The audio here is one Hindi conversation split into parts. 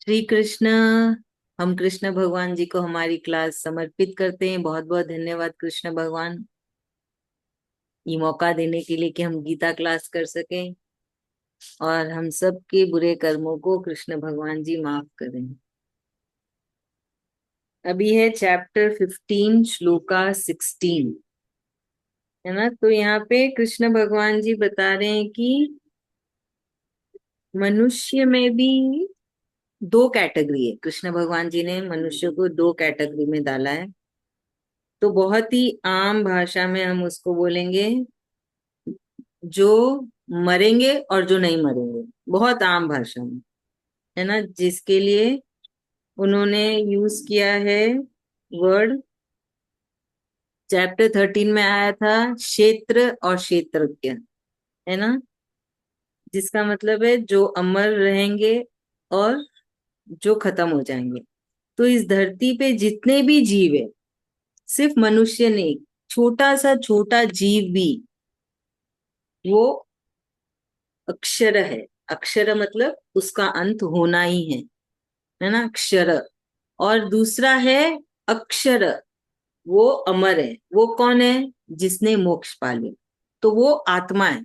श्री कृष्ण। हम कृष्ण भगवान जी को हमारी क्लास समर्पित करते हैं। बहुत बहुत धन्यवाद कृष्ण भगवान, ये मौका देने के लिए कि हम गीता क्लास कर सकें और हम सब के बुरे कर्मों को कृष्ण भगवान जी माफ करें। अभी है चैप्टर 15 श्लोका 16, है ना। तो यहाँ पे कृष्ण भगवान जी बता रहे हैं कि मनुष्य में भी दो कैटेगरी है। कृष्ण भगवान जी ने मनुष्य को दो कैटेगरी में डाला है। तो बहुत ही आम भाषा में हम उसको बोलेंगे, जो मरेंगे और जो नहीं मरेंगे। बहुत आम भाषा में, है ना। जिसके लिए उन्होंने यूज किया है वर्ड, चैप्टर 13 में आया था क्षेत्र और क्षेत्रज्ञ, है ना। जिसका मतलब है जो अमर रहेंगे और जो खत्म हो जाएंगे। तो इस धरती पे जितने भी जीव है, सिर्फ मनुष्य नहीं, छोटा सा छोटा जीव भी वो अक्षर है। अक्षर मतलब उसका अंत होना ही है ना, अक्षर। और दूसरा है अक्षर, वो अमर है। वो कौन है? जिसने मोक्ष पा लिया। तो वो आत्मा है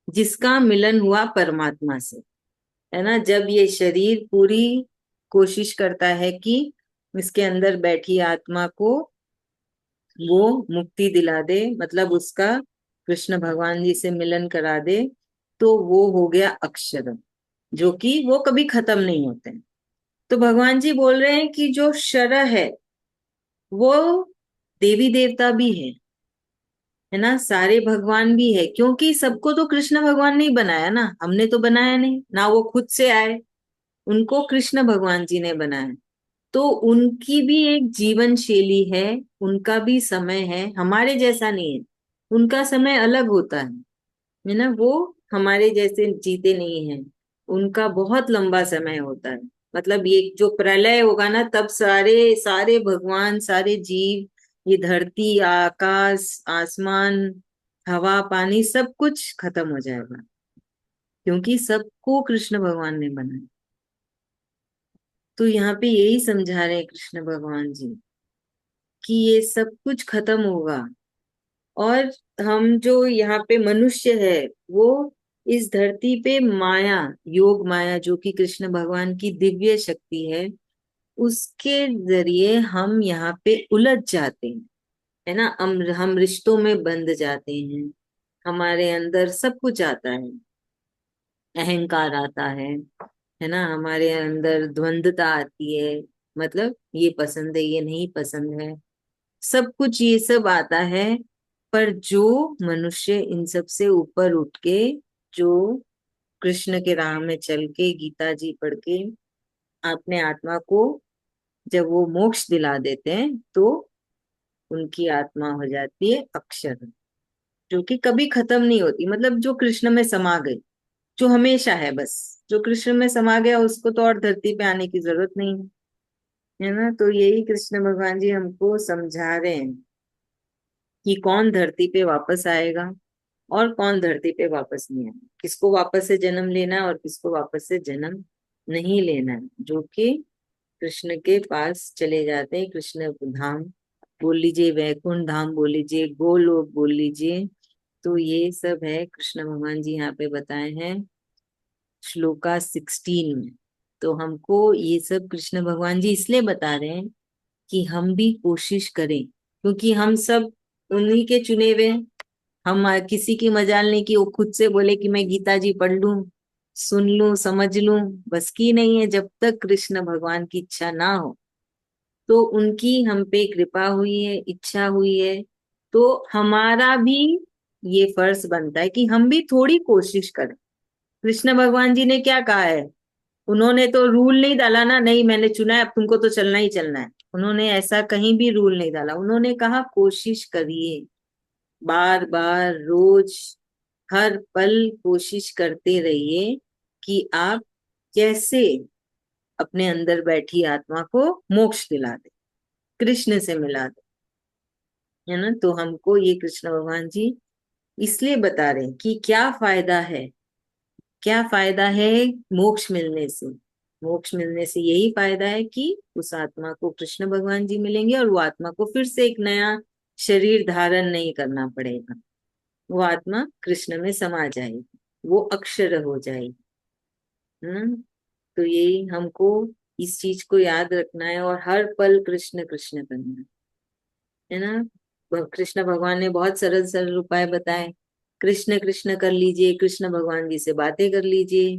जिसका मिलन हुआ परमात्मा से, है ना। जब ये शरीर पूरी कोशिश करता है कि इसके अंदर बैठी आत्मा को वो मुक्ति दिला दे, मतलब उसका कृष्ण भगवान जी से मिलन करा दे, तो वो हो गया अक्षर, जो कि वो कभी खत्म नहीं होते हैं। तो भगवान जी बोल रहे हैं कि जो शर है वो देवी देवता भी है ना, सारे भगवान भी है। क्योंकि सबको तो कृष्ण भगवान ने ही बनाया ना, हमने तो बनाया नहीं ना, वो खुद से आए। उनको कृष्ण भगवान जी ने बनाया। तो उनकी भी एक जीवन शैली है, उनका भी समय है, हमारे जैसा नहीं है। उनका समय अलग होता है ना। वो हमारे जैसे जीते नहीं है, उनका बहुत लंबा समय होता है। मतलब ये जो प्रलय होगा ना, तब सारे सारे भगवान, सारे जीव, ये धरती, आकाश, आसमान, हवा, पानी, सब कुछ खत्म हो जाएगा, क्योंकि सबको कृष्ण भगवान ने बनाया। तो यहाँ पे यही समझा रहे हैं कृष्ण भगवान जी कि ये सब कुछ खत्म होगा। और हम जो यहाँ पे मनुष्य है, वो इस धरती पे माया, योग माया, जो कि कृष्ण भगवान की दिव्य शक्ति है, उसके जरिए हम यहाँ पे उलझ जाते हैं, है ना। हम रिश्तों में बंध जाते हैं। हमारे अंदर सब कुछ आता है, अहंकार आता है ना। हमारे अंदर द्वंद्वता आती है, मतलब ये पसंद है, ये नहीं पसंद है, सब कुछ ये सब आता है। पर जो मनुष्य इन सब से ऊपर उठ के, जो कृष्ण के राह में चल के, गीता जी पढ़ के अपने आत्मा को जब वो मोक्ष दिला देते हैं, तो उनकी आत्मा हो जाती है अक्षर, जो कि कभी खत्म नहीं होती। मतलब जो कृष्ण में समा गई, जो हमेशा है, बस जो कृष्ण में समा गया उसको तो और धरती पे आने की जरूरत नहीं है ना। तो यही कृष्ण भगवान जी हमको समझा रहे हैं कि कौन धरती पे वापस आएगा और कौन धरती पे वापस नहीं आएगा, किसको वापस से जन्म लेना है और किसको वापस से जन्म नहीं लेना है। जो कि कृष्ण के पास चले जाते हैं, कृष्ण धाम बोल लीजिए, वैकुंठ धाम बोल लीजिए, गोलोक बोल लीजिए। तो ये सब है कृष्ण भगवान जी यहाँ पे बताए हैं श्लोका 16 में। तो हमको ये सब कृष्ण भगवान जी इसलिए बता रहे हैं कि हम भी कोशिश करें, क्योंकि हम सब उन्हीं के चुने हुए हैं। हम किसी की मजाल नहीं कि वो खुद से बोले कि मैं गीता जी पढ़ लूं, सुन लूं, समझ लूं। बस की नहीं है। जब तक कृष्ण भगवान की इच्छा ना हो, तो उनकी हम पे कृपा हुई है, इच्छा हुई है, तो हमारा भी ये फर्ज बनता है कि हम भी थोड़ी कोशिश करें। कृष्ण भगवान जी ने क्या कहा है? उन्होंने तो रूल नहीं डाला ना, नहीं मैंने चुना है अब तुमको तो चलना ही चलना है। उन्होंने ऐसा कहीं भी रूल नहीं डाला। उन्होंने कहा कोशिश करिए, बार बार, रोज, हर पल कोशिश करते रहिए कि आप कैसे अपने अंदर बैठी आत्मा को मोक्ष दिला दे, कृष्ण से मिला दे, है ना। तो हमको ये कृष्ण भगवान जी इसलिए बता रहे हैं कि क्या फायदा है, क्या फायदा है मोक्ष मिलने से। मोक्ष मिलने से यही फायदा है कि उस आत्मा को कृष्ण भगवान जी मिलेंगे और वो आत्मा को फिर से एक नया शरीर धारण नहीं करना पड़ेगा। वो आत्मा कृष्ण में समा जाएगी, वो अक्षर हो जाएगी। तो यही हमको इस चीज को याद रखना है और हर पल कृष्ण कृष्ण करना है ना। कृष्ण भगवान ने बहुत सरल सरल उपाय बताए। कृष्ण कृष्ण कर लीजिए, कृष्ण भगवान जी से बातें कर लीजिए।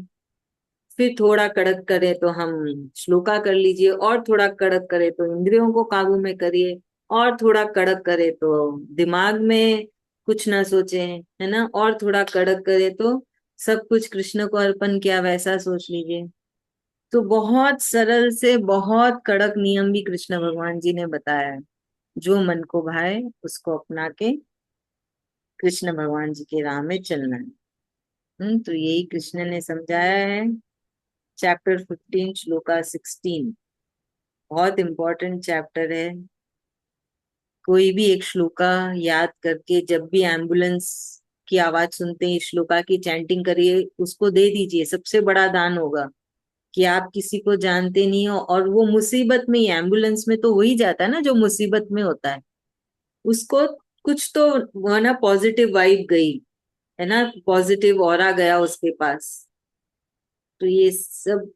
फिर थोड़ा कड़क करे तो हम श्लोका कर लीजिए, और थोड़ा कड़क करे तो इंद्रियों को काबू में करिए, और थोड़ा कड़क करे तो दिमाग में कुछ ना सोचे, है ना, और थोड़ा कड़क करे तो सब कुछ कृष्ण को अर्पण किया वैसा सोच लीजिए। तो बहुत सरल से बहुत कड़क नियम भी कृष्ण भगवान जी ने बताया है। जो मन को भाए उसको अपना के कृष्ण भगवान जी के राह में चलना है। तो यही कृष्ण ने समझाया है। चैप्टर 15 श्लोका 16 बहुत इंपॉर्टेंट चैप्टर है। कोई भी एक श्लोका याद करके जब भी एम्बुलेंस की आवाज सुनते हैं, इस श्लोका की चैंटिंग करिए, उसको दे दीजिए, सबसे बड़ा दान होगा। कि आप किसी को जानते नहीं हो और वो मुसीबत में ही, एम्बुलेंस में तो वही जाता है ना जो मुसीबत में होता है, उसको कुछ तो वो ना पॉजिटिव वाइब गई, है ना, पॉजिटिव ऑरा गया उसके पास। तो ये सब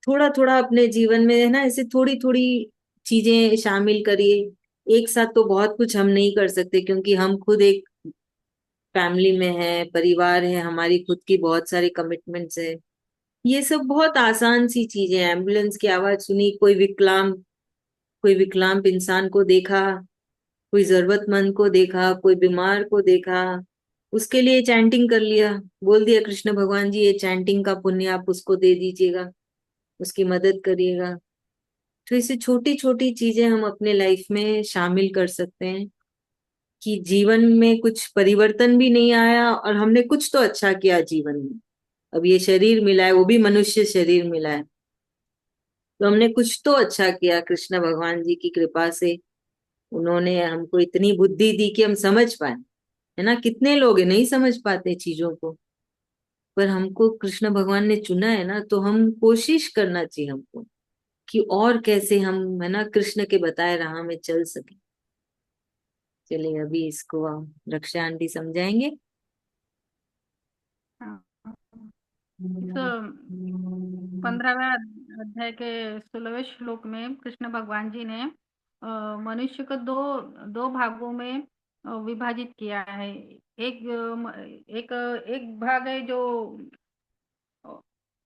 थोड़ा थोड़ा अपने जीवन में, है ना, ऐसे थोड़ी थोड़ी चीजें शामिल करिए। एक साथ तो बहुत कुछ हम नहीं कर सकते, क्योंकि हम खुद एक फैमिली में है, परिवार है, हमारी खुद की बहुत सारी कमिटमेंट्स है। ये सब बहुत आसान सी चीजें हैं। एम्बुलेंस की आवाज सुनी, कोई विकलांग इंसान को देखा, कोई जरूरतमंद को देखा, कोई बीमार को देखा, उसके लिए चैंटिंग कर लिया, बोल दिया कृष्ण भगवान जी ये चैंटिंग का पुण्य आप उसको दे दीजिएगा, उसकी मदद करिएगा। तो ऐसे छोटी छोटी चीजें हम अपने लाइफ में शामिल कर सकते हैं कि जीवन में कुछ परिवर्तन भी नहीं आया और हमने कुछ तो अच्छा किया जीवन में। अब ये शरीर मिला है, वो भी मनुष्य शरीर मिला है, तो हमने कुछ तो अच्छा किया कृष्ण भगवान जी की कृपा से। उन्होंने हमको इतनी बुद्धि दी कि हम समझ पाए, है ना। कितने लोग हैं नहीं समझ पाते चीजों को, पर हमको कृष्ण भगवान ने चुना है ना, तो हम कोशिश करना चाहिए हमको कि और कैसे हम, है ना, कृष्ण के बताए राह में चल सके। चलिए अभी इसको रक्षा आंटी समझाएंगे। हाँ, इस 15वें अध्याय के 16वें श्लोक में कृष्ण भगवान जी ने मनुष्य को दो दो भागों में विभाजित किया है। एक एक भाग है जो अ,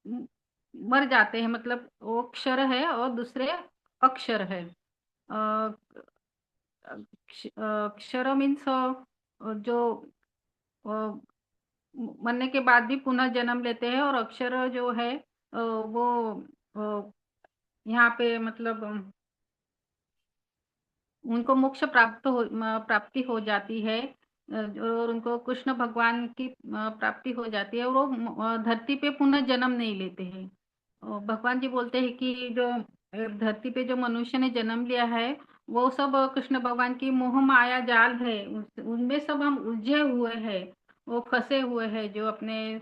म- मर जाते हैं, मतलब वो क्षर है, और दूसरे अक्षर है। क्षर मीन्स जो मरने के बाद भी पुनः जन्म लेते हैं, और अक्षर जो है वो यहाँ पे मतलब उनको मोक्ष प्राप्ति हो जाती है। और उनको कृष्ण भगवान की प्राप्ति हो जाती है, और वो धरती पे पुनः जन्म नहीं लेते हैं। भगवान जी बोलते हैं कि जो धरती पे जो मनुष्य ने जन्म लिया है, वो सब कृष्ण भगवान की मोह माया जाल है, उनमें सब हम उलझे हुए हैं। वो फंसे हुए हैं, जो अपने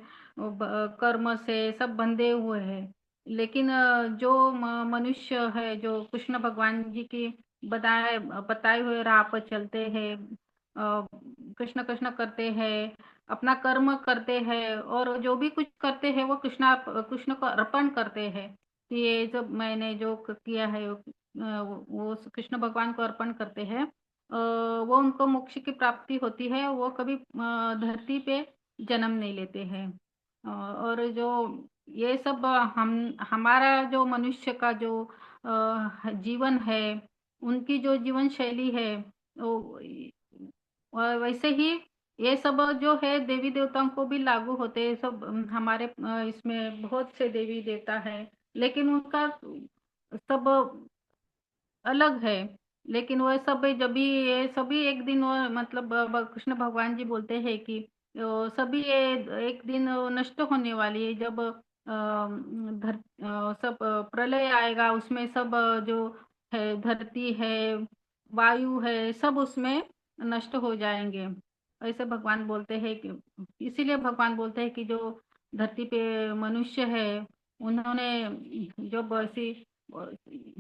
कर्म से सब बंधे हुए हैं। लेकिन जो मनुष्य है, जो कृष्ण भगवान जी की बताए बताए हुए राह पर चलते हैं, कृष्ण कृष्ण करते हैं, अपना कर्म करते हैं, और जो भी कुछ करते हैं वो कृष्ण को अर्पण करते हैं कि ये जब मैंने जो किया है वो कृष्ण भगवान को अर्पण करते हैं, वो उनको मोक्ष की प्राप्ति होती है। वो कभी धरती पे जन्म नहीं लेते हैं। और जो ये सब हम हमारा जो मनुष्य का जो जीवन है, उनकी जो जीवन शैली है, वो और वैसे ही ये सब जो है देवी देवताओं को भी लागू होते हैं सब। हमारे इसमें बहुत से देवी देवता है, लेकिन उनका सब अलग है। लेकिन वह सब जब भी ये सभी एक दिन वो मतलब कृष्ण भगवान जी बोलते हैं कि सभी ये एक दिन नष्ट होने वाली है। जब सब प्रलय आएगा, उसमें सब जो है धरती है, वायु है, सब उसमें नष्ट हो जाएंगे। ऐसे भगवान बोलते हैं कि इसीलिए भगवान बोलते हैं कि जो धरती पे मनुष्य है, उन्होंने जब ऐसी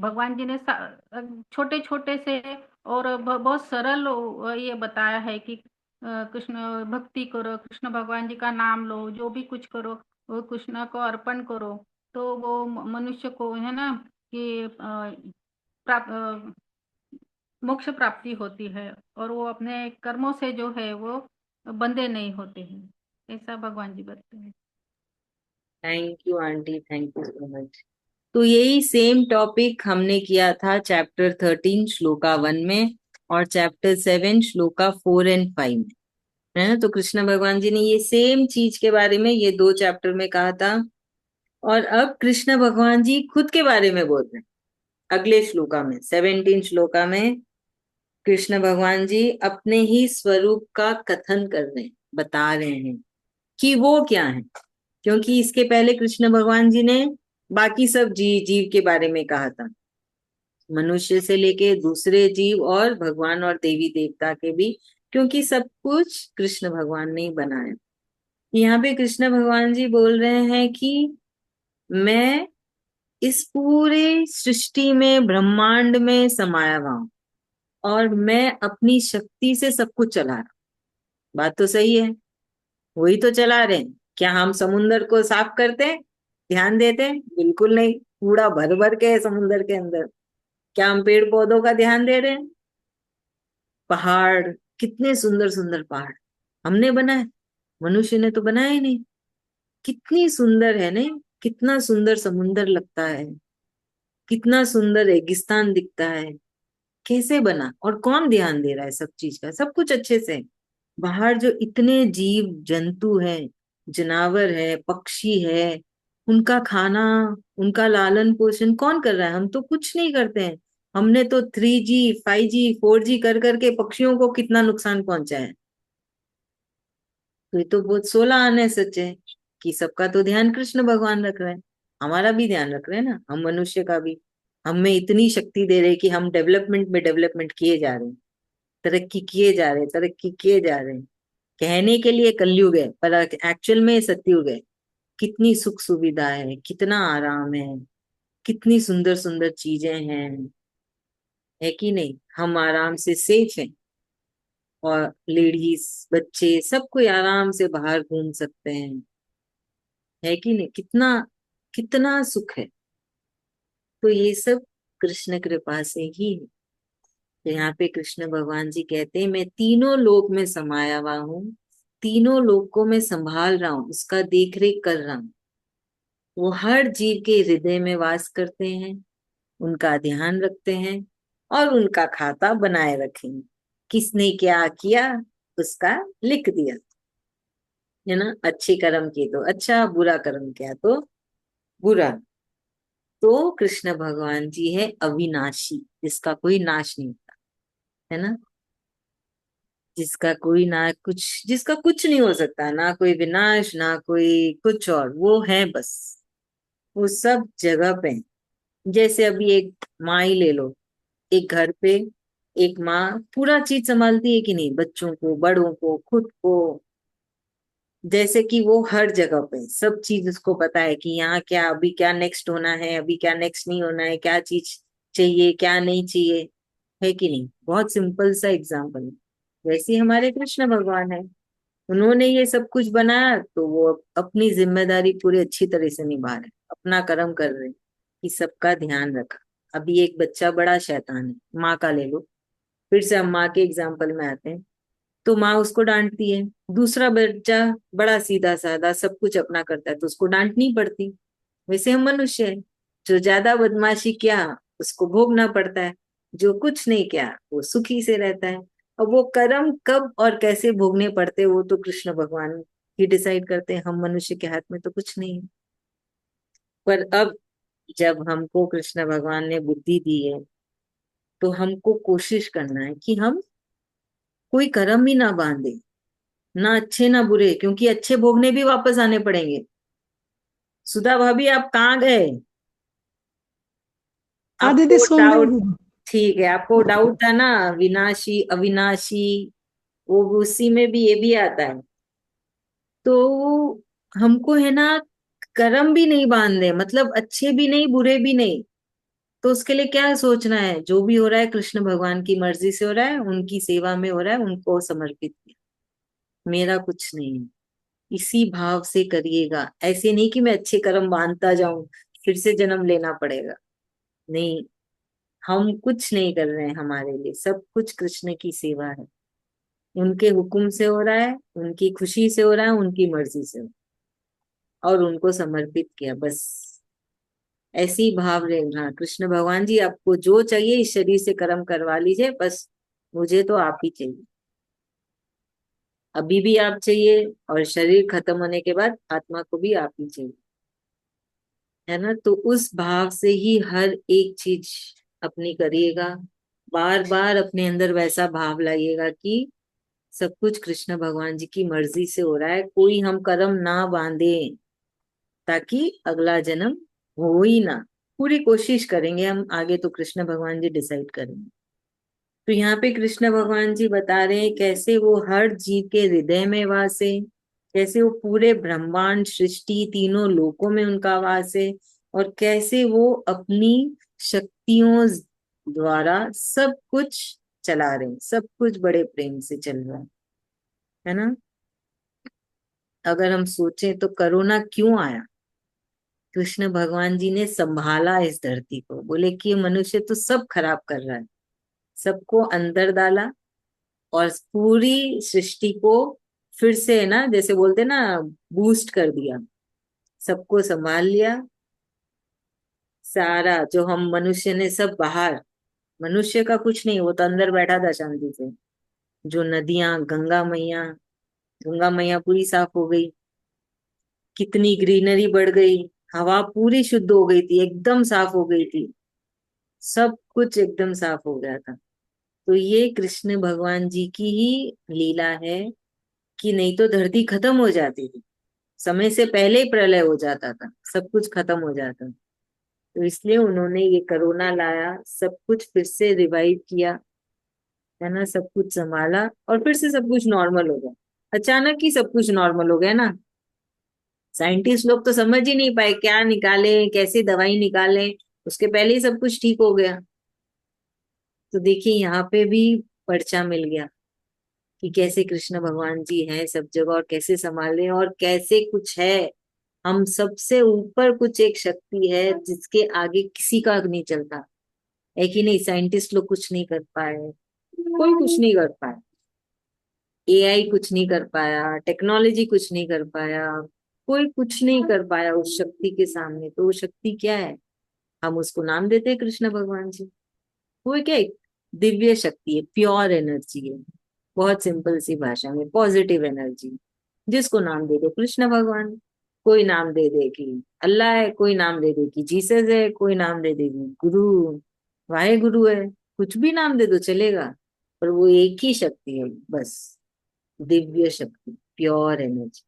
भगवान जी ने छोटे छोटे से और बहुत सरल ये बताया है कि कृष्ण भक्ति करो, कृष्ण भगवान जी का नाम लो, जो भी कुछ करो वो कृष्ण को अर्पण करो, तो वो मनुष्य को है ना कि मोक्ष प्राप्ति होती है, और वो अपने कर्मों से जो है वो बंधे नहीं होते हैं, ऐसा भगवान जी बताते हैं। Thank you aunty, thank you so much. तो यही सेम टॉपिक हमने किया था चैप्टर 13 श्लोका 1 में, और चैप्टर 7 श्लोका 4 एंड 5 में, है ना। तो कृष्ण भगवान जी ने ये सेम चीज के बारे में ये दो चैप्टर में कहा था। और अब कृष्ण भगवान जी खुद के बारे में बोल रहे हैं अगले श्लोका में, 17 श्लोका में। कृष्ण भगवान जी अपने ही स्वरूप का कथन कर रहे हैं, बता रहे हैं कि वो क्या है। क्योंकि इसके पहले कृष्ण भगवान जी ने बाकी सब जीव के बारे में कहा था, मनुष्य से लेके दूसरे जीव और भगवान और देवी देवता के भी, क्योंकि सब कुछ कृष्ण भगवान ने ही बनाया। यहाँ पे कृष्ण भगवान जी बोल रहे हैं कि मैं इस पूरे सृष्टि में, ब्रह्मांड में समाया हुआ हूं, और मैं अपनी शक्ति से सब कुछ चला रहा हूं। बात तो सही है, वही तो चला रहे हैं। क्या हम समुन्दर को साफ करते हैं, ध्यान देते हैं? बिल्कुल नहीं, कूड़ा भर भर के है समुन्दर के अंदर। क्या हम पेड़ पौधों का ध्यान दे रहे हैं? पहाड़, कितने सुंदर सुंदर पहाड़ हमने बनाए, मनुष्य ने तो बनाया ही नहीं। कितनी सुंदर है नहीं, कितना सुंदर समुन्दर लगता है, कितना सुंदर रेगिस्तान दिखता है। कैसे बना और कौन ध्यान दे रहा है सब चीज का? सब कुछ अच्छे से। बाहर जो इतने जीव जंतु हैं, जानवर है, पक्षी है, उनका खाना, उनका लालन पोषण कौन कर रहा है? हम तो कुछ नहीं करते हैं। हमने तो 3G 5G 4G कर करके पक्षियों को कितना नुकसान पहुंचा है। तो ये तो बहुत सोलह आने सच है कि सबका तो ध्यान कृष्ण भगवान रख रहे हैं, हमारा भी ध्यान रख रहे हैं ना, हम मनुष्य का भी। हमें इतनी शक्ति दे रहे हैं कि हम डेवलपमेंट में डेवलपमेंट किए जा रहे हैं, तरक्की किए जा रहे हैं, तरक्की किए जा रहे हैं। कहने के लिए कलयुग है, पर एक्चुअल में सतयुग है। कितनी सुख सुविधा है, कितना आराम है, कितनी सुंदर सुंदर चीजें हैं, है कि नहीं? हम आराम से सेफ हैं, और लेडीज, बच्चे, सब कोई आराम से बाहर घूम सकते हैं, है कि नहीं? कितना कितना सुख है। तो ये सब कृष्ण कृपा से ही है। तो यहाँ पे कृष्ण भगवान जी कहते हैं मैं तीनों लोक में समाया हुआ हूँ, तीनों लोक को मैं संभाल रहा हूँ, उसका देख रेख कर रहा हूँ। वो हर जीव के हृदय में वास करते हैं, उनका ध्यान रखते हैं, और उनका खाता बनाए रखेंगे। किसने क्या किया उसका लिख दिया, है ना। अच्छे कर्म किए तो अच्छा, बुरा कर्म किया तो बुरा। तो कृष्ण भगवान जी है अविनाशी, जिसका कोई नाश नहीं होता, है ना। जिसका कोई ना कुछ, जिसका कुछ नहीं हो सकता, ना कोई विनाश ना कोई कुछ, और वो है बस, वो सब जगह पे है। जैसे अभी एक माँ ही ले लो, एक घर पे एक माँ पूरा चीज संभालती है कि नहीं, बच्चों को, बड़ों को, खुद को। जैसे कि वो हर जगह पे सब चीज उसको पता है कि यहाँ क्या, अभी क्या नेक्स्ट होना है, अभी क्या नेक्स्ट नहीं होना है, क्या चीज चाहिए क्या नहीं चाहिए, है कि नहीं? बहुत सिंपल सा एग्जाम्पल है। वैसे ही हमारे कृष्ण भगवान है, उन्होंने ये सब कुछ बनाया, तो वो अपनी जिम्मेदारी पूरी अच्छी तरह से निभा रहे, अपना कर्म कर रहे, कि सबका ध्यान रखा। अभी एक बच्चा बड़ा शैतान है, माँ का ले लो, फिर से हम माँ के एग्जाम्पल में आते हैं। तो माँ उसको डांटती है। दूसरा बच्चा बड़ा सीधा साधा, सब कुछ अपना करता है, तो उसको डांटनी पड़ती। वैसे हम मनुष्य हैं, जो ज्यादा बदमाशी किया उसको भोगना पड़ता है, जो कुछ नहीं किया वो सुखी से रहता है। अब वो कर्म कब और कैसे भोगने पड़ते वो तो कृष्ण भगवान ही डिसाइड करते हैं, हम मनुष्य के हाथ में तो कुछ नहीं है। पर अब जब हमको कृष्ण भगवान ने बुद्धि दी है, तो हमको कोशिश करना है कि हम कोई कर्म ही ना बांधे, ना अच्छे ना बुरे, क्योंकि अच्छे भोगने भी वापस आने पड़ेंगे। सुधा भाभी आप कहाँ गए? हाँ दीदी, आपको सुन रही डाउट, हूँ। ठीक है, आपको डाउट था ना, विनाशी अविनाशी, वो उसी में भी ये भी आता है। तो हमको है ना कर्म भी नहीं बांधे, मतलब अच्छे भी नहीं बुरे भी नहीं। तो उसके लिए क्या सोचना है, जो भी हो रहा है कृष्ण भगवान की मर्जी से हो रहा है, उनकी सेवा में हो रहा है, उनको समर्पित किया, मेरा कुछ नहीं है। इसी भाव से करिएगा, ऐसे नहीं कि मैं अच्छे कर्म बांधता जाऊं फिर से जन्म लेना पड़ेगा। नहीं, हम कुछ नहीं कर रहे हैं, हमारे लिए सब कुछ कृष्ण की सेवा है। उनके हुक्म से हो रहा है, उनकी खुशी से हो रहा है, उनकी मर्जी से हो रहा है, और उनको समर्पित किया बस। ऐसे ही भाव रखना, कृष्ण भगवान जी आपको जो चाहिए इस शरीर से कर्म करवा लीजिए, बस मुझे तो आप ही चाहिए। अभी भी आप चाहिए, और शरीर खत्म होने के बाद आत्मा को भी आप ही चाहिए, है ना। तो उस भाव से ही हर एक चीज अपनी करिएगा। बार बार अपने अंदर वैसा भाव लाइएगा कि सब कुछ कृष्ण भगवान जी की मर्जी से हो रहा है, कोई हम कर्म ना बांधे, ताकि अगला जन्म हो ही ना। पूरी कोशिश करेंगे हम, आगे तो कृष्ण भगवान जी डिसाइड करेंगे। तो यहाँ पे कृष्ण भगवान जी बता रहे हैं कैसे वो हर जीव के हृदय में वास है, कैसे वो पूरे ब्रह्मांड सृष्टि तीनों लोकों में उनका वास है, और कैसे वो अपनी शक्तियों द्वारा सब कुछ चला रहे हैं, सब कुछ बड़े प्रेम से चल रहा है ना। अगर हम सोचें तो कोरोना क्यों आया, कृष्ण भगवान जी ने संभाला इस धरती को, बोले कि ये मनुष्य तो सब खराब कर रहा है, सबको अंदर डाला, और पूरी सृष्टि को फिर से, है ना, जैसे बोलते ना, बूस्ट कर दिया, सबको संभाल लिया। सारा जो हम मनुष्य ने सब बाहर, मनुष्य का कुछ नहीं, वो तो अंदर बैठा था शांति से। जो नदियां, गंगा मैया पूरी साफ हो गई, कितनी ग्रीनरी बढ़ गई, हवा पूरी शुद्ध हो गई थी, एकदम साफ हो गई थी, सब कुछ एकदम साफ हो गया था। तो ये कृष्ण भगवान जी की ही लीला है, कि नहीं तो धरती खत्म हो जाती थी, समय से पहले ही प्रलय हो जाता था, सब कुछ खत्म हो जाता। तो इसलिए उन्होंने ये कोरोना लाया, सब कुछ फिर से रिवाइव किया, है ना, सब कुछ संभाला, और फिर से सब कुछ नॉर्मल हो गया। अचानक ही सब कुछ नॉर्मल हो गया ना। साइंटिस्ट लोग तो समझ ही नहीं पाए क्या निकाले, कैसे दवाई निकाले, उसके पहले ही सब कुछ ठीक हो गया। तो देखिए यहाँ पे भी पर्चा मिल गया कि कैसे कृष्ण भगवान जी हैं सब जगह, और कैसे संभाले, और कैसे कुछ है, हम सबसे ऊपर कुछ एक शक्ति है जिसके आगे किसी का नहीं चलता है, कि नहीं। साइंटिस्ट लोग कुछ नहीं कर पाए, कोई कुछ नहीं कर पाया, एआई कुछ नहीं कर पाया, टेक्नोलॉजी कुछ नहीं कर पाया, कोई कुछ नहीं कर पाया उस शक्ति के सामने। तो वो शक्ति क्या है, हम उसको नाम देते हैं कृष्ण भगवान जी। वो क्या है, दिव्य शक्ति है, प्योर एनर्जी है, बहुत सिंपल सी भाषा में पॉजिटिव एनर्जी। जिसको नाम दे दो कृष्ण भगवान, कोई नाम दे दे कि अल्लाह है, कोई नाम दे दे कि जीसस है, कोई नाम दे दे कि गुरु वाहे गुरु है, कुछ भी नाम दे दो चलेगा, पर वो एक ही शक्ति है बस, दिव्य शक्ति, प्योर एनर्जी।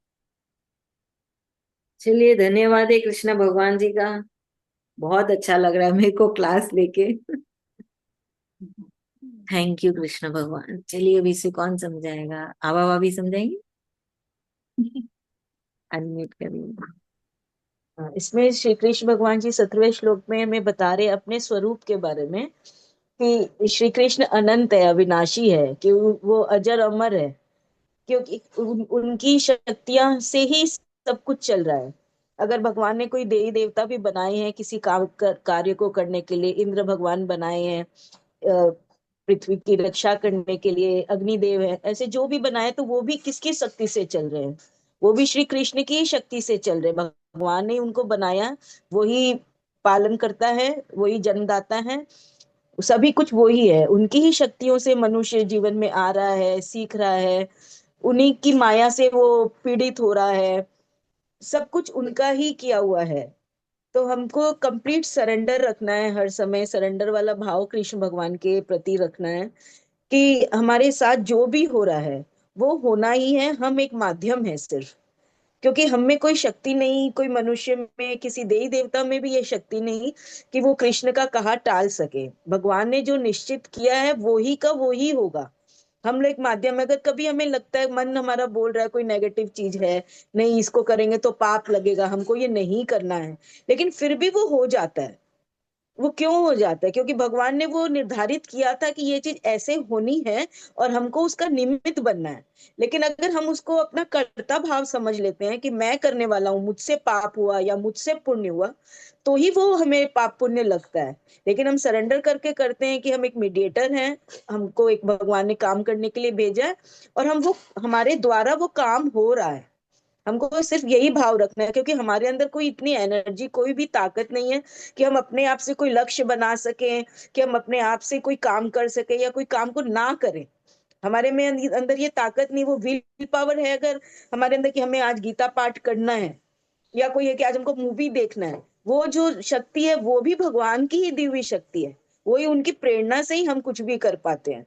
चलिए, धन्यवाद है कृष्ण भगवान जी का, बहुत अच्छा लग रहा है मेरे को क्लास लेके। थैंक यू कृष्ण भगवान। चलिए, अभी से कौन समझाएगा, आवा भाभी समझाएंगे। अनम्यूट करिए। हाँ, इसमें श्री कृष्ण भगवान जी 17वें श्लोक में हमें बता रहे अपने स्वरूप के बारे में कि श्री कृष्ण अनंत है, अविनाशी है, कि वो अजर अमर है, क्योंकि उनकी शक्तियां से ही सब कुछ चल रहा है। अगर भगवान ने कोई देवी देवता भी बनाए हैं किसी कार्य को करने के लिए, इंद्र भगवान बनाए हैं पृथ्वी की रक्षा करने के लिए, अग्निदेव है, ऐसे जो भी बनाए, तो वो भी किसकी शक्ति से चल रहे हैं, वो भी श्री कृष्ण की ही शक्ति से चल रहे हैं। भगवान ने उनको बनाया, वही पालन करता है, वही जन्मदाता है, सभी कुछ वही है। उनकी ही शक्तियों से मनुष्य जीवन में आ रहा है, सीख रहा है, उन्हीं की माया से वो पीड़ित हो रहा है, सब कुछ उनका ही किया हुआ है। तो हमको कंप्लीट सरेंडर रखना है, हर समय सरेंडर वाला भाव कृष्ण भगवान के प्रति रखना है, कि हमारे साथ जो भी हो रहा है वो होना ही है, हम एक माध्यम है सिर्फ। क्योंकि हम में कोई शक्ति नहीं, कोई मनुष्य में, किसी देवी देवता में भी ये शक्ति नहीं कि वो कृष्ण का कहा टाल सके। भगवान ने जो निश्चित किया है वो ही का वो ही होगा। हम लोग एक माध्यम है। अगर कभी हमें लगता है, मन हमारा बोल रहा है कोई नेगेटिव चीज है, नहीं इसको करेंगे तो पाप लगेगा, हमको ये नहीं करना है, लेकिन फिर भी वो हो जाता है। वो क्यों हो जाता है? क्योंकि भगवान ने वो निर्धारित किया था कि ये चीज ऐसे होनी है और हमको उसका निमित्त बनना है। लेकिन अगर हम उसको अपना कर्ता भाव समझ लेते हैं कि मैं करने वाला हूँ, मुझसे पाप हुआ या मुझसे पुण्य हुआ, तो ही वो हमें पाप पुण्य लगता है। लेकिन हम सरेंडर करके करते हैं कि हम एक मीडिएटर हैं, हमको एक भगवान ने काम करने के लिए भेजा है, और हम वो हमारे द्वारा वो काम हो रहा है। हमको सिर्फ यही भाव रखना है, क्योंकि हमारे अंदर कोई इतनी एनर्जी, कोई भी ताकत नहीं है कि हम अपने आप से कोई लक्ष्य बना सकें, कि हम अपने आप से कोई काम कर सके या कोई काम को ना करें। हमारे में अंदर ये ताकत नहीं, वो विल पावर है अगर हमारे अंदर, कि हमें आज गीता पाठ करना है, या कोई है कि आज हमको मूवी देखना है, वो जो शक्ति है वो भी भगवान की ही दी हुई शक्ति है। वही उनकी प्रेरणा से ही हम कुछ भी कर पाते हैं।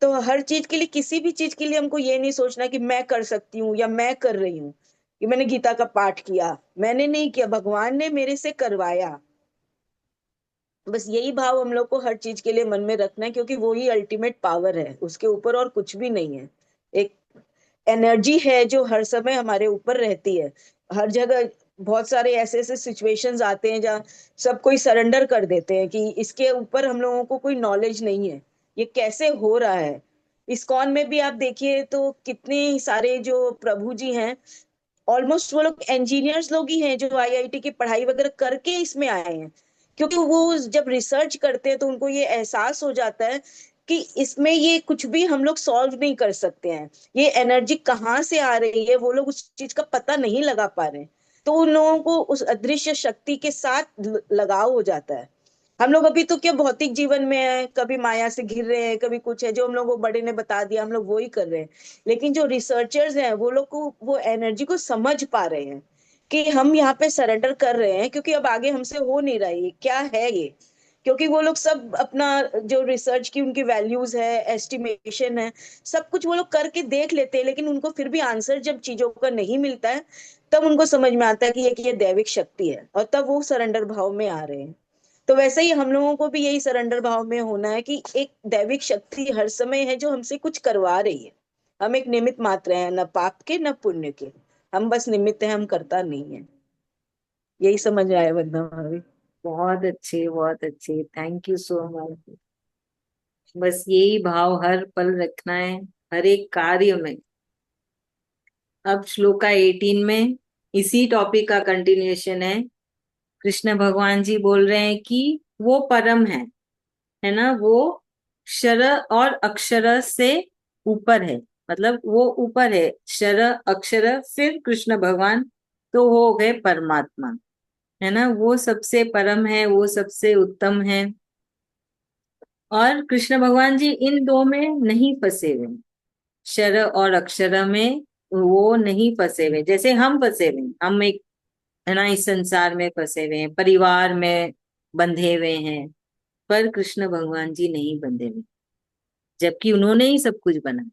तो हर चीज के लिए, किसी भी चीज के लिए हमको ये नहीं सोचना कि मैं कर सकती हूँ या मैं कर रही हूँ, कि मैंने गीता का पाठ किया, मैंने नहीं किया, भगवान ने मेरे से करवाया। बस यही भाव हम लोग को हर चीज के लिए मन में रखना है, क्योंकि वो ही अल्टीमेट पावर है, उसके ऊपर और कुछ भी नहीं है। एक एनर्जी है जो हर समय हमारे ऊपर रहती है, हर जगह। बहुत सारे ऐसे ऐसे सिचुएशंस आते हैं जहाँ सब कोई सरेंडर कर देते हैं कि इसके ऊपर हम लोगों को कोई नॉलेज नहीं है, ये कैसे हो रहा है। इस्कॉन में भी आप देखिए तो कितने सारे जो प्रभु जी हैं, ऑलमोस्ट वो लोग इंजीनियर्स लोग ही हैं जो आईआईटी की पढ़ाई वगैरह करके इसमें आए हैं। क्योंकि वो जब रिसर्च करते हैं तो उनको ये एहसास हो जाता है कि इसमें ये कुछ भी हम लोग सॉल्व नहीं कर सकते हैं, ये एनर्जी कहाँ से आ रही है वो लोग उस चीज का पता नहीं लगा पा रहे हैं। तो उन लोगों को उस अदृश्य शक्ति के साथ लगाव हो जाता है। हम लोग अभी तो क्या भौतिक जीवन में है, कभी माया से घिर रहे हैं, कभी कुछ है जो हम लोग को बड़े ने बता दिया, हम लोग वो ही कर रहे हैं। लेकिन जो रिसर्चर्स हैं वो लोग को वो एनर्जी को समझ पा रहे हैं कि हम यहाँ पे सरेंडर कर रहे हैं, क्योंकि अब आगे हमसे हो नहीं रहा है, ये क्या है ये। क्योंकि वो लोग सब अपना जो रिसर्च की उनकी वैल्यूज है, एस्टिमेशन है, सब कुछ वो लोग करके देख लेते हैं, लेकिन उनको फिर भी आंसर जब चीजों का नहीं मिलता है, तब उनको समझ में आता है कि ये दैविक शक्ति है, और तब वो सरेंडर भाव में आ रहे हैं। तो वैसे ही हम लोगों को भी यही सरेंडर भाव में होना है कि एक दैविक शक्ति हर समय है जो हमसे कुछ करवा रही है। हम एक निमित्त मात्र हैं, न पाप के न पुण्य के। हम बस निमित्त हैं, हम करता नहीं है। यही समझ आया वंदना भाभी। बहुत अच्छे, बहुत अच्छे, थैंक यू सो मच। बस यही भाव हर पल रखना है, हर एक कार्य में। अब श्लोका 18 में इसी टॉपिक का कंटिन्यूएशन है। कृष्ण भगवान जी बोल रहे हैं कि वो परम है ना, वो क्षर और अक्षर से ऊपर है। मतलब वो ऊपर है, क्षर अक्षर फिर कृष्ण भगवान, तो हो गए परमात्मा। है ना, वो सबसे परम है, वो सबसे उत्तम है। और कृष्ण भगवान जी इन दो में नहीं फंसे हुए, क्षर और अक्षर में वो नहीं फंसे हुए जैसे हम फंसे हुए हैं। हम एक, है ना, इस संसार में फंसे हुए हैं, परिवार में बंधे हुए हैं। पर कृष्ण भगवान जी नहीं बंधे हुए, जबकि उन्होंने ही सब कुछ बना,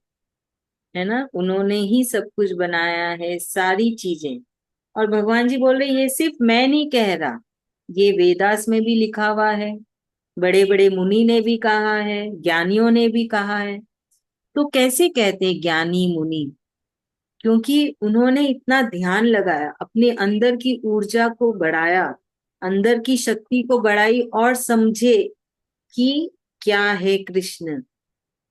है ना, उन्होंने ही सब कुछ बनाया है, सारी चीजें। और भगवान जी बोल रहे ये सिर्फ मैं नहीं कह रहा, ये वेदास में भी लिखा हुआ है, बड़े बड़े मुनि ने भी कहा है, ज्ञानियों ने भी कहा है। तो कैसे कहते हैं ज्ञानी मुनि? क्योंकि उन्होंने इतना ध्यान लगाया, अपने अंदर की ऊर्जा को बढ़ाया, अंदर की शक्ति को बढ़ाई, और समझे कि क्या है कृष्ण,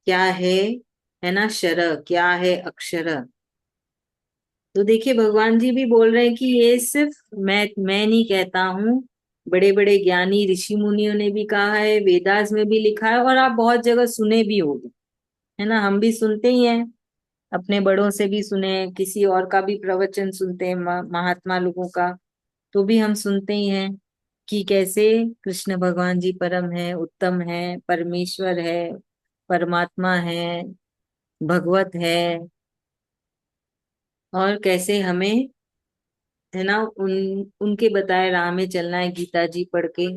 क्या है ना, शर क्या है अक्षर। तो देखिए भगवान जी भी बोल रहे हैं कि ये सिर्फ मैं नहीं कहता हूँ, बड़े बड़े ज्ञानी ऋषि मुनियों ने भी कहा है, वेदास में भी लिखा है, और आप बहुत जगह सुने भी होंगे। है ना, हम भी सुनते ही हैं, अपने बड़ों से भी सुने, किसी और का भी प्रवचन सुनते हैं, महात्मा लोगों का, तो भी हम सुनते ही हैं कि कैसे कृष्ण भगवान जी परम है, उत्तम है, परमेश्वर है, परमात्मा है, भगवत है। और कैसे हमें, है ना, उनके बताए राह में चलना है, गीता जी पढ़ के।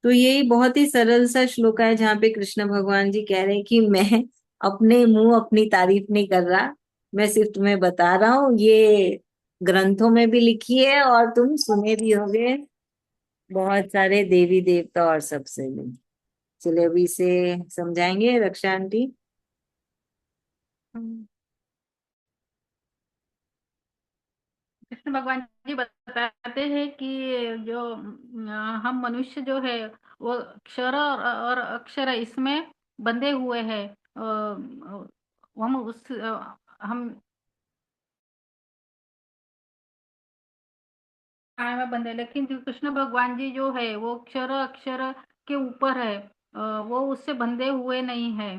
तो ये बहुत ही सरल सा श्लोक है जहाँ पे कृष्ण भगवान जी कह रहे हैं कि मैं अपने मुंह अपनी तारीफ नहीं कर रहा, मैं सिर्फ तुम्हें बता रहा हूँ, ये ग्रंथों में भी लिखी है और तुम सुने भी होंगे बहुत सारे देवी देवता और सबसे भी। चलिए अभी से समझाएंगे रक्षा आंटी। हम्म। कृष्ण भगवान जी बताते हैं कि जो हम मनुष्य जो है वो क्षर और अक्षर इसमें बंधे हुए हैं। हम उस हम माया में बंधे, लेकिन जो कृष्ण भगवान जी जो है वो क्षर अक्षर के ऊपर है। वो उससे बंधे हुए नहीं है।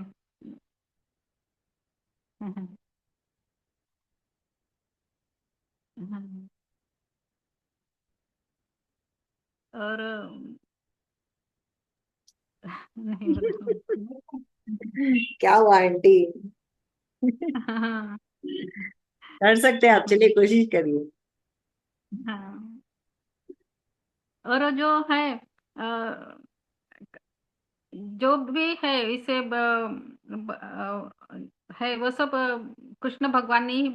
और नहीं बोला। क्या हुआ आंटी? हाँ। कर सकते हैं आप, चलिए कोशिश करिए। हाँ। और जो है अ, जो भी है इसे है वो सब कृष्ण भगवान ने ही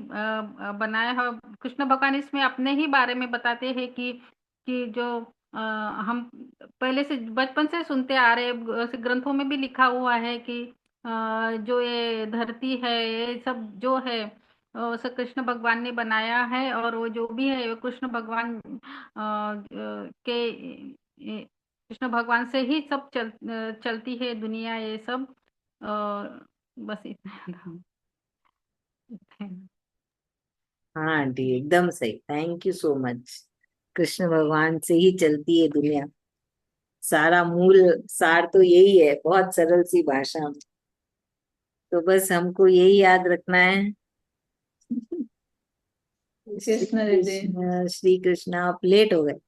बनाया है। कृष्ण भगवान इसमें अपने ही बारे में बताते हैं कि जो हम पहले से बचपन से सुनते आ रहे, ऐसे ग्रंथों में भी लिखा हुआ है कि जो ये धरती है ये सब जो है सब कृष्ण भगवान ने बनाया है। और वो जो भी है वो कृष्ण भगवान के कृष्ण भगवान से ही सब चलती है दुनिया ये सब। और बस इतना था। हाँ आंटी, एकदम सही, thank you so much. Krishna भगवान से ही चलती है दुनिया। सारा मूल सार तो यही है, बहुत सरल सी भाषा में। तो बस हमको यही याद रखना है। श्री कृष्ण दीदी, कृष्ण श्री कृष्ण। आप लेट हो गए।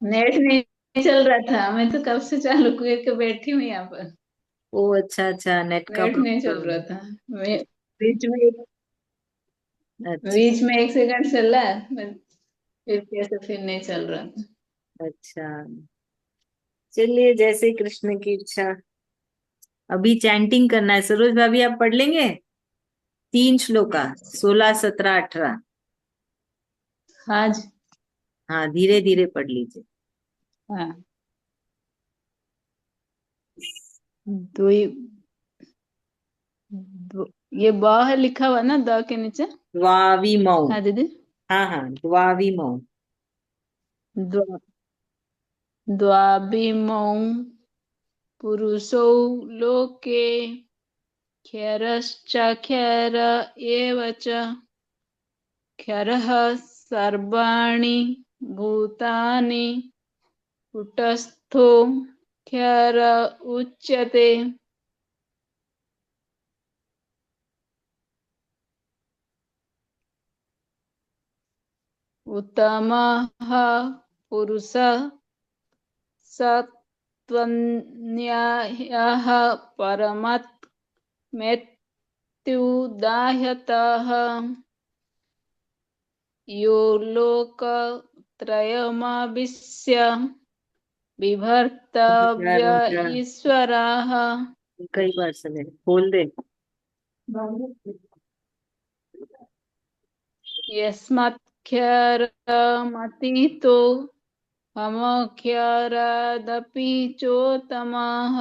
नेट नहीं चल रहा था। मैं तो कब से चालू करके बैठी हूँ यहाँ पर। ओ अच्छा अच्छा, नेट का नेट नहीं चल रहा प्रॉब्लम। था। मैं अच्छा बीच में 1 सेकंड चला, फिर कैसे फिर नहीं चल रहा था। अच्छा, चलिए जैसे कृष्ण की इच्छा। अभी चैंटिंग करना है। सरोज भाभी आप पढ़ लेंगे 3 श्लोका, 16, 17, 18। हाँ जी। हाँ धीरे धीरे पढ़ लीजिए। हाँ। द्वि ये ब है लिखा हुआ ना द के नीचे। द्वाविमौ। हाँ दीदी। हाँ हाँ, द्वाविमौ। द्वा द्वाभिमौ पुरुषौ लोके क्षरश्चाक्षर एव च क्षरः सर्वाणि भूतानि कूटस्थो क्षर उच्यते। उत्तमः पुरुषः सत्त्वन्यायः परमत् मृत्युदाहतः यो लोकत्रयमविश्य बिभर्तव्य ईश्वरः। कई बार सुने, बोल दे। यस्मात्क्षरमतीतो हमक्षरादपि चोत्तमः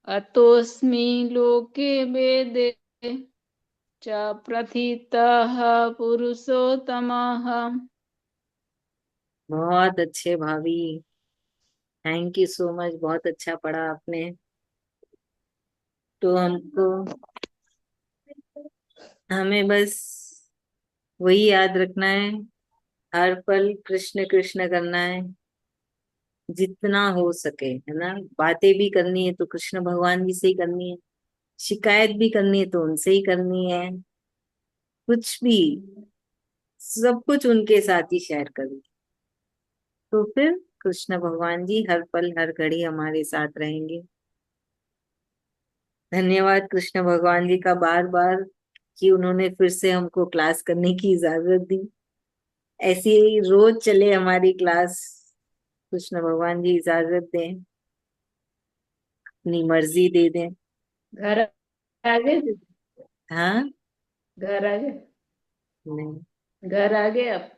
अतोऽस्मि लोके वेदे च प्रथितः पुरुषोत्तमः। बहुत अच्छे भाभी, थैंक यू सो मच, बहुत अच्छा पढ़ा आपने। तो हमको, हमें बस वही याद रखना है, हर पल कृष्ण कृष्ण करना है जितना हो सके, है ना। बातें भी करनी है तो कृष्ण भगवान जी से ही करनी है, शिकायत भी करनी है तो उनसे ही करनी है, कुछ भी, सब कुछ उनके साथ ही शेयर करो। तो फिर कृष्ण भगवान जी हर पल हर घड़ी हमारे साथ रहेंगे। धन्यवाद कृष्ण भगवान जी का बार बार कि उन्होंने फिर से हमको क्लास करने की इजाजत दी। ऐसी ही रोज चले हमारी क्लास। कृष्ण भगवान जी इजाजत दें, अपनी मर्जी दे दें। घर आ गए दीदी? हाँ। घर आ गए? नहीं। घर आ गए आप?